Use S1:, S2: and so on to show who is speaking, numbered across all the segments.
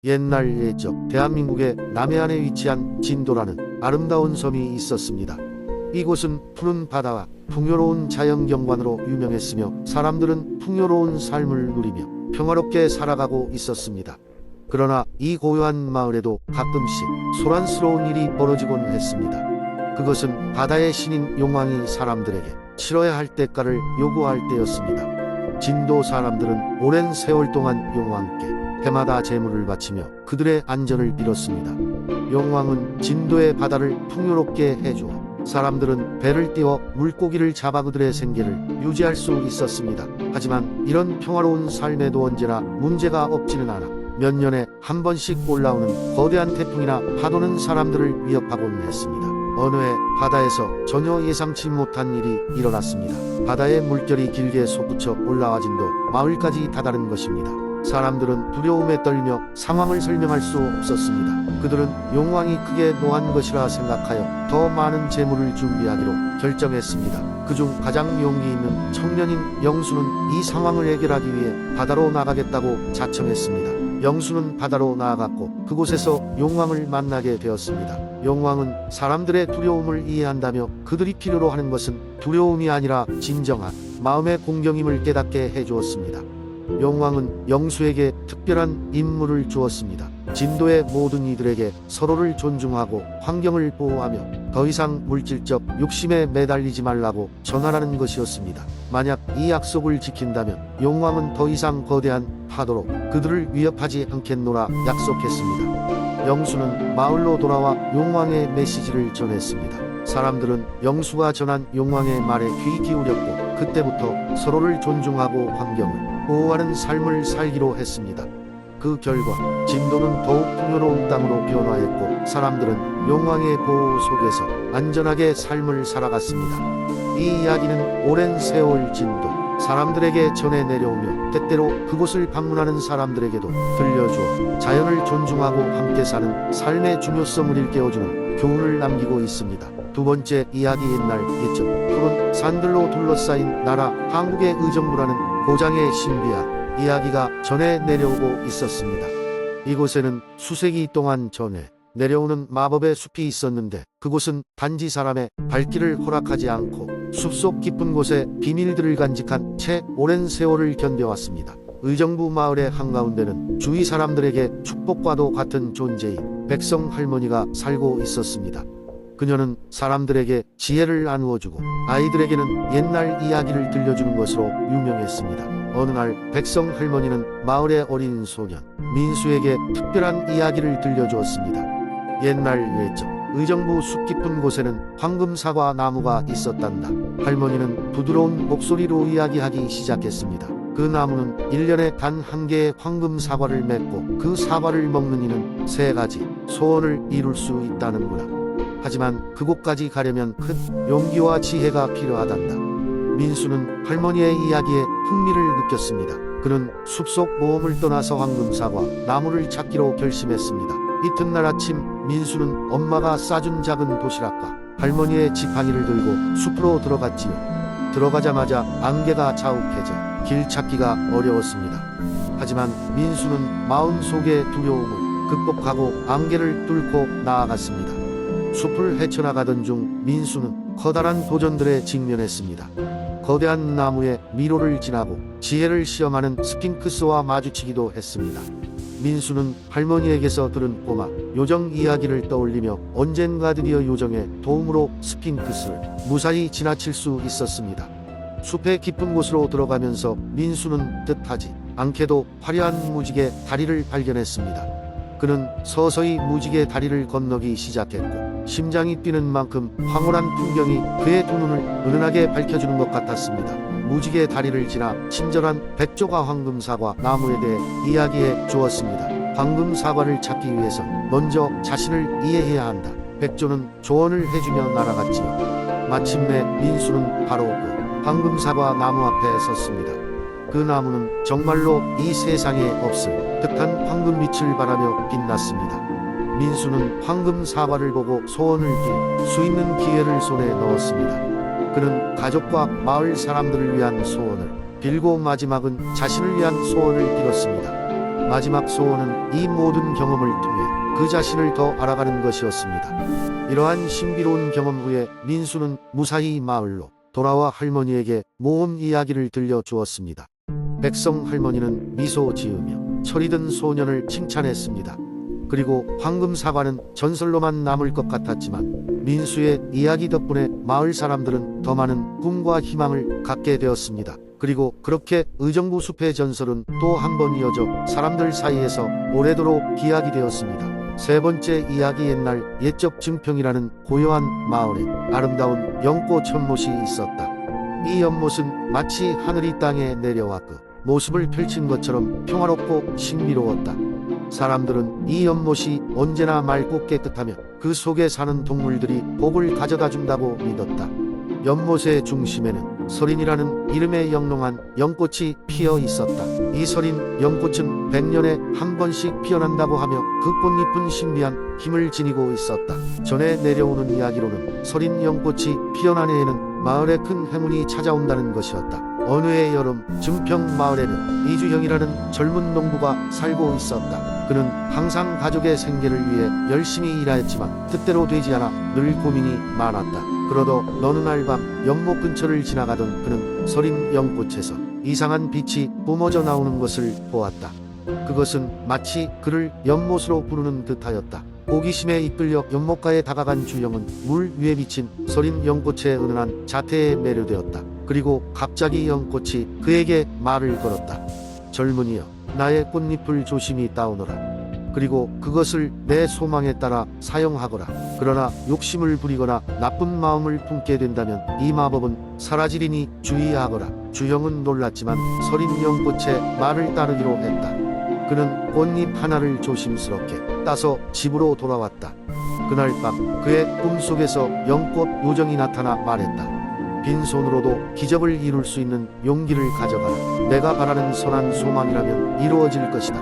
S1: 옛날 예적 대한민국의 남해안에 위치한 진도라는 아름다운 섬이 있었습니다. 이곳은 푸른 바다와 풍요로운 자연경관으로 유명했으며 사람들은 풍요로운 삶을 누리며 평화롭게 살아가고 있었습니다. 그러나 이 고요한 마을에도 가끔씩 소란스러운 일이 벌어지곤 했습니다. 그것은 바다의 신인 용왕이 사람들에게 치러야 할 대가를 요구할 때였습니다. 진도 사람들은 오랜 세월 동안 용왕께 해마다 제물을 바치며 그들의 안전을 빌었습니다. 용왕은 진도의 바다를 풍요롭게 해주어 사람들은 배를 띄워 물고기를 잡아 그들의 생계를 유지할 수 있었습니다. 하지만 이런 평화로운 삶에도 언제나 문제가 없지는 않아 몇 년에 한 번씩 올라오는 거대한 태풍이나 파도는 사람들을 위협하곤 했습니다. 어느 해 바다에서 전혀 예상치 못한 일이 일어났습니다. 바다의 물결이 길게 솟구쳐 올라와 진도 마을까지 다다른 것입니다. 사람들은 두려움에 떨며 상황을 설명할 수 없었습니다. 그들은 용왕이 크게 노한 것이라 생각하여 더 많은 재물을 준비하기로 결정했습니다. 그중 가장 용기 있는 청년인 영수는 이 상황을 해결하기 위해 바다로 나가겠다고 자청했습니다. 영수는 바다로 나아갔고 그곳에서 용왕을 만나게 되었습니다. 용왕은 사람들의 두려움을 이해한다며 그들이 필요로 하는 것은 두려움이 아니라 진정한 마음의 공경임을 깨닫게 해주었습니다. 용왕은 영수에게 특별한 임무를 주었습니다. 진도의 모든 이들에게 서로를 존중하고 환경을 보호하며 더 이상 물질적 욕심에 매달리지 말라고 전하라는 것이었습니다. 만약 이 약속을 지킨다면 용왕은 더 이상 거대한 파도로 그들을 위협하지 않겠노라 약속했습니다. 영수는 마을로 돌아와 용왕의 메시지를 전했습니다. 사람들은 영수가 전한 용왕의 말에 귀 기울였고 그때부터 서로를 존중하고 환경을 보호하는 삶을 살기로 했습니다. 그 결과 진도는 더욱 풍요로운 땅으로 변화했고 사람들은 용왕의 보호 속에서 안전하게 삶을 살아갔습니다. 이 이야기는 오랜 세월 진도 사람들에게 전해 내려오며 때때로 그곳을 방문하는 사람들에게도 들려주어 자연을 존중하고 함께 사는 삶의 중요성을 일깨워주는 교훈을 남기고 있습니다. 두 번째 이야기 옛날 예적 푸른 산들로 둘러싸인 나라 한국의 의정부라는 고장의 신비한 이야기가 전해 내려오고 있었습니다. 이곳에는 수세기 동안 전해 내려오는 마법의 숲이 있었는데 그곳은 단지 사람의 발길을 허락하지 않고 숲속 깊은 곳에 비밀들을 간직한 채 오랜 세월을 견뎌왔습니다. 의정부 마을의 한가운데는 주위 사람들에게 축복과도 같은 존재인 백성 할머니가 살고 있었습니다. 그녀는 사람들에게 지혜를 나누어주고 아이들에게는 옛날 이야기를 들려주는 것으로 유명했습니다. 어느 날 백성 할머니는 마을의 어린 소년 민수에게 특별한 이야기를 들려주었습니다. 옛날 예적 의정부 숲 깊은 곳에는 황금사과 나무가 있었단다. 할머니는 부드러운 목소리로 이야기하기 시작했습니다. 그 나무는 1년에 단 한 개의 황금사과를 맺고 그 사과를 먹는 이는 3가지 소원을 이룰 수 있다는구나. 하지만 그곳까지 가려면 큰 용기와 지혜가 필요하단다. 민수는 할머니의 이야기에 흥미를 느꼈습니다. 그는 숲속 모험을 떠나서 황금사과 나무를 찾기로 결심했습니다. 이튿날 아침 민수는 엄마가 싸준 작은 도시락과 할머니의 지팡이를 들고 숲으로 들어갔지요. 들어가자마자 안개가 자욱해져 길 찾기가 어려웠습니다. 하지만 민수는 마음속의 두려움을 극복하고 안개를 뚫고 나아갔습니다. 숲을 헤쳐나가던 중 민수는 커다란 도전들에 직면했습니다. 거대한 나무의 미로를 지나고 지혜를 시험하는 스핑크스와 마주치기도 했습니다. 민수는 할머니에게서 들은 꼬마 요정 이야기를 떠올리며 언젠가 드디어 요정의 도움으로 스핑크스를 무사히 지나칠 수 있었습니다. 숲의 깊은 곳으로 들어가면서 민수는 뜻하지 않게도 화려한 무지개 다리를 발견했습니다. 그는 서서히 무지개 다리를 건너기 시작했고 심장이 뛰는 만큼 황홀한 풍경이 그의 두 눈을 은은하게 밝혀주는 것 같았습니다. 무지개 다리를 지나 친절한 백조가 황금사과 나무에 대해 이야기해 주었습니다. 황금사과를 찾기 위해선 먼저 자신을 이해해야 한다. 백조는 조언을 해주며 날아갔지요. 마침내 민수는 바로 그 황금사과 나무 앞에 섰습니다. 그 나무는 정말로 이 세상에 없을 듯한 황금빛을 발하며 빛났습니다. 민수는 황금사과를 보고 소원을 빌 수 있는 기회를 손에 넣었습니다. 그는 가족과 마을 사람들을 위한 소원을 빌고 마지막은 자신을 위한 소원을 빌었습니다. 마지막 소원은 이 모든 경험을 통해 그 자신을 더 알아가는 것이었습니다. 이러한 신비로운 경험 후에 민수는 무사히 마을로 돌아와 할머니에게 모험 이야기를 들려주었습니다. 백성 할머니는 미소 지으며 철이 든 소년을 칭찬했습니다. 그리고 황금 사과는 전설로만 남을 것 같았지만 민수의 이야기 덕분에 마을 사람들은 더 많은 꿈과 희망을 갖게 되었습니다. 그리고 그렇게 의정부 숲의 전설은 또 한 번 이어져 사람들 사이에서 오래도록 기약이 되었습니다. 세 번째 이야기. 옛날 옛적 증평이라는 고요한 마을에 아름다운 연꽃 연못이 있었다. 이 연못은 마치 하늘이 땅에 내려와 그 모습을 펼친 것처럼 평화롭고 신비로웠다. 사람들은 이 연못이 언제나 맑고 깨끗하며 그 속에 사는 동물들이 복을 가져다 준다고 믿었다. 연못의 중심에는 설인이라는 이름의 영롱한 연꽃이 피어 있었다. 이 설인 연꽃은 100년에 한 번씩 피어난다고 하며 그 꽃잎은 신비한 힘을 지니고 있었다. 전에 내려오는 이야기로는 설인 연꽃이 피어난 해에는 마을에 큰 행운이 찾아온다는 것이었다. 어느 해 여름 증평 마을에는 이주형이라는 젊은 농부가 살고 있었다. 그는 항상 가족의 생계를 위해 열심히 일하였지만 뜻대로 되지 않아 늘 고민이 많았다. 그러던 어느 날 밤 연못 근처를 지나가던 그는 설인 연꽃에서 이상한 빛이 뿜어져 나오는 것을 보았다. 그것은 마치 그를 연못으로 부르는 듯하였다. 호기심에 이끌려 연못가에 다가간 주형은 물 위에 비친 설인 연꽃의 은은한 자태에 매료되었다. 그리고 갑자기 연꽃이 그에게 말을 걸었다. 젊은이여, 나의 꽃잎을 조심히 따오너라. 그리고 그것을 내 소망에 따라 사용하거라. 그러나 욕심을 부리거나 나쁜 마음을 품게 된다면 이 마법은 사라지리니 주의하거라. 주형은 놀랐지만 설인 연꽃의 말을 따르기로 했다. 그는 꽃잎 하나를 조심스럽게 따서 집으로 돌아왔다. 그날 밤 그의 꿈속에서 연꽃 요정이 나타나 말했다. 빈손으로도 기적을 이룰 수 있는 용기를 가져가라. 내가 바라는 선한 소망이라면 이루어질 것이다.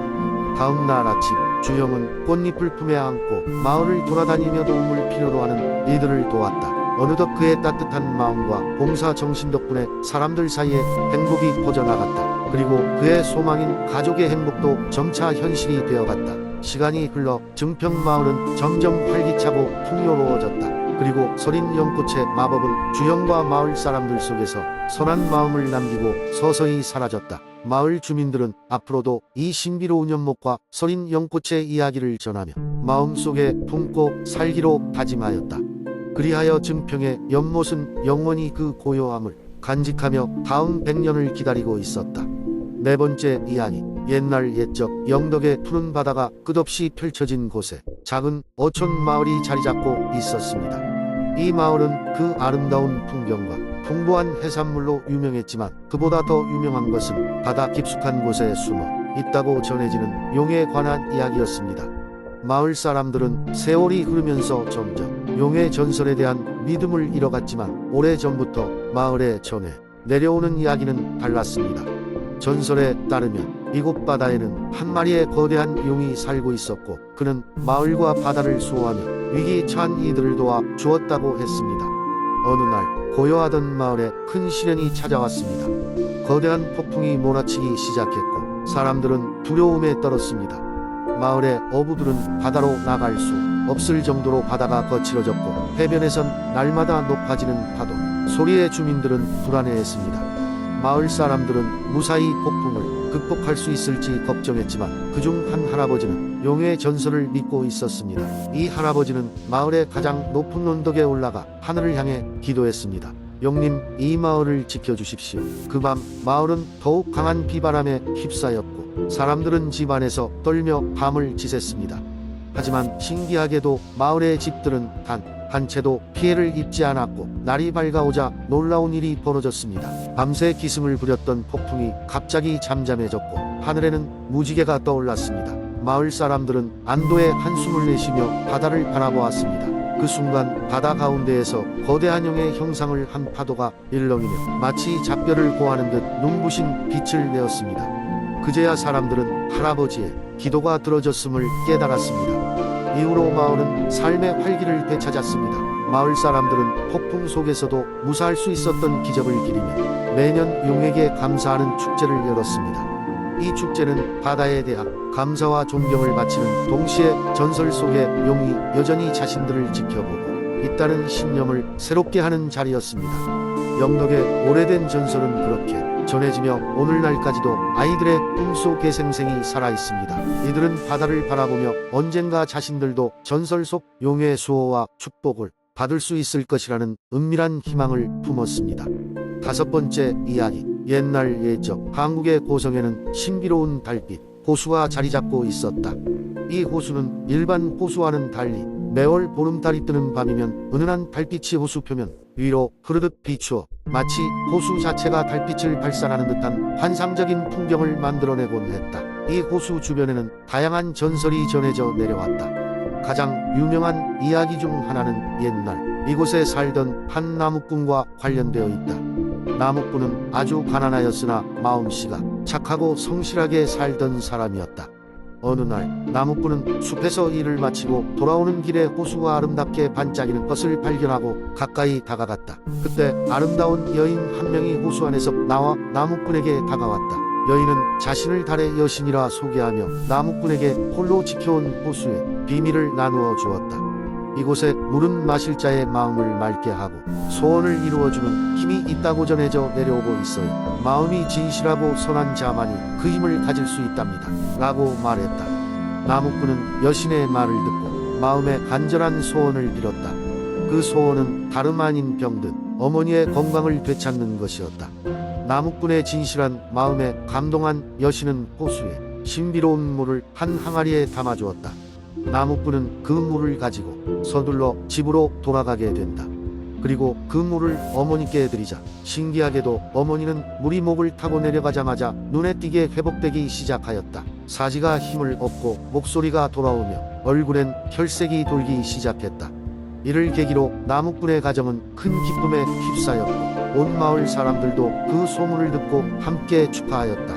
S1: 다음 날 아침 주형은 꽃잎을 품에 안고 마을을 돌아다니며 도움을 필요로 하는 이들을 도왔다. 어느덧 그의 따뜻한 마음과 봉사 정신 덕분에 사람들 사이에 행복이 퍼져나갔다. 그리고 그의 소망인 가족의 행복도 점차 현실이 되어갔다. 시간이 흘러 증평 마을은 점점 활기차고 풍요로워졌다. 그리고 설인 연꽃의 마법은 주형과 마을 사람들 속에서 선한 마음을 남기고 서서히 사라졌다. 마을 주민들은 앞으로도 이 신비로운 연못과 설인 연꽃의 이야기를 전하며 마음속에 품고 살기로 다짐하였다. 그리하여 증평의 연못은 영원히 그 고요함을 간직하며 다음 100년을 기다리고 있었다. 네 번째 이야기. 옛날 옛적 영덕의 푸른 바다가 끝없이 펼쳐진 곳에 작은 어촌 마을이 자리잡고 있었습니다. 이 마을은 그 아름다운 풍경과 풍부한 해산물로 유명했지만 그보다 더 유명한 것은 바다 깊숙한 곳에 숨어 있다고 전해지는 용에 관한 이야기였습니다. 마을 사람들은 세월이 흐르면서 점점 용의 전설에 대한 믿음을 잃어갔지만 오래전부터 마을에 전해 내려오는 이야기는 달랐습니다. 전설에 따르면 이곳 바다에는 한 마리의 거대한 용이 살고 있었고 그는 마을과 바다를 수호하며 위기에 처한 이들을 도와 주었다고 했습니다. 어느 날 고요하던 마을에 큰 시련이 찾아왔습니다. 거대한 폭풍이 몰아치기 시작했고 사람들은 두려움에 떨었습니다. 마을의 어부들은 바다로 나갈 수 없을 정도로 바다가 거칠어졌고 해변에선 날마다 높아지는 파도 소리에 주민들은 불안해했습니다. 마을 사람들은 무사히 폭풍을 극복할 수 있을지 걱정했지만 그중 한 할아버지는 용의 전설을 믿고 있었습니다. 이 할아버지는 마을의 가장 높은 언덕에 올라가 하늘을 향해 기도했습니다. 용님, 이 마을을 지켜주십시오. 그 밤 마을은 더욱 강한 비바람에 휩싸였고 사람들은 집 안에서 떨며 밤을 지샜습니다. 하지만 신기하게도 마을의 집들은 단 한 채도 피해를 입지 않았고 날이 밝아오자 놀라운 일이 벌어졌습니다. 밤새 기승을 부렸던 폭풍이 갑자기 잠잠해졌고 하늘에는 무지개가 떠올랐습니다. 마을 사람들은 안도의 한숨을 내쉬며 바다를 바라보았습니다. 그 순간 바다 가운데에서 거대한 용의 형상을 한 파도가 일렁이며 마치 작별을 고하는 듯 눈부신 빛을 내었습니다. 그제야 사람들은 할아버지의 기도가 들어졌음을 깨달았습니다. 이후로 마을은 삶의 활기를 되찾았습니다. 마을 사람들은 폭풍 속에서도 무사할 수 있었던 기적을 기리며 매년 용에게 감사하는 축제를 열었습니다. 이 축제는 바다에 대한 감사와 존경을 바치는 동시에 전설 속의 용이 여전히 자신들을 지켜보고 있다는 신념을 새롭게 하는 자리였습니다. 영덕의 오래된 전설은 그렇게 전해지며 오늘날까지도 아이들의 꿈속에 생생히 살아있습니다. 이들은 바다를 바라보며 언젠가 자신들도 전설 속 용의 수호와 축복을 받을 수 있을 것이라는 은밀한 희망을 품었습니다. 다섯 번째 이야기. 옛날 예적 한국의 고성에는 신비로운 달빛 호수가 자리 잡고 있었다. 이 호수는 일반 호수와는 달리 매월 보름달이 뜨는 밤이면 은은한 달빛이 호수 표면 위로 흐르듯 비추어 마치 호수 자체가 달빛을 발산하는 듯한 환상적인 풍경을 만들어내곤 했다. 이 호수 주변에는 다양한 전설이 전해져 내려왔다. 가장 유명한 이야기 중 하나는 옛날 이곳에 살던 한 나무꾼과 관련되어 있다. 나무꾼은 아주 가난하였으나 마음씨가 착하고 성실하게 살던 사람이었다. 어느 날 나무꾼은 숲에서 일을 마치고 돌아오는 길에 호수가 아름답게 반짝이는 것을 발견하고 가까이 다가갔다. 그때 아름다운 여인 한 명이 호수 안에서 나와 나무꾼에게 다가왔다. 여인은 자신을 달의 여신이라 소개하며 나무꾼에게 홀로 지켜온 호수의 비밀을 나누어 주었다. 이곳에 물은 마실 자의 마음을 맑게 하고 소원을 이루어주는 힘이 있다고 전해져 내려오고 있어요. 마음이 진실하고 선한 자만이 그 힘을 가질 수 있답니다. 라고 말했다. 나무꾼은 여신의 말을 듣고 마음에 간절한 소원을 빌었다. 그 소원은 다름 아닌 병든 어머니의 건강을 되찾는 것이었다. 나무꾼의 진실한 마음에 감동한 여신은 호수에 신비로운 물을 한 항아리에 담아주었다. 나무꾼은 그 물을 가지고 서둘러 집으로 돌아가게 된다. 그리고 그 물을 어머니께 드리자 신기하게도 어머니는 물이 목을 타고 내려가자마자 눈에 띄게 회복되기 시작하였다. 사지가 힘을 얻고 목소리가 돌아오며 얼굴엔 혈색이 돌기 시작했다. 이를 계기로 나무꾼의 가정은 큰 기쁨에 휩싸였고 온 마을 사람들도 그 소문을 듣고 함께 축하하였다.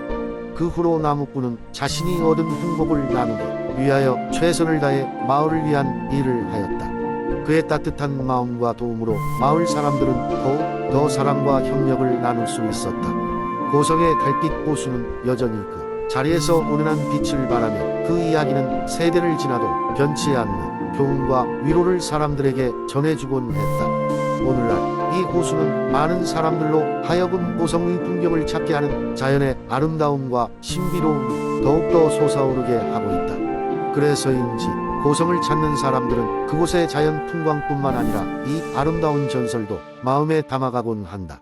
S1: 그 후로 나무꾼은 자신이 얻은 행복을 나누기 위하여 최선을 다해 마을을 위한 일을 하였다. 그의 따뜻한 마음과 도움으로 마을 사람들은 더욱 더 사랑과 협력을 나눌 수 있었다. 고성의 달빛 호수는 여전히 그 자리에서 은은한 빛을 발하며 그 이야기는 세대를 지나도 변치 않는 교훈과 위로를 사람들에게 전해주곤 했다. 오늘날 이 호수는 많은 사람들로 하여금 고성의 풍경을 찾게 하는 자연의 아름다움과 신비로움을 더욱더 솟아오르게 하고 있다. 그래서인지 고성을 찾는 사람들은 그곳의 자연 풍광뿐만 아니라 이 아름다운 전설도 마음에 담아가곤 한다.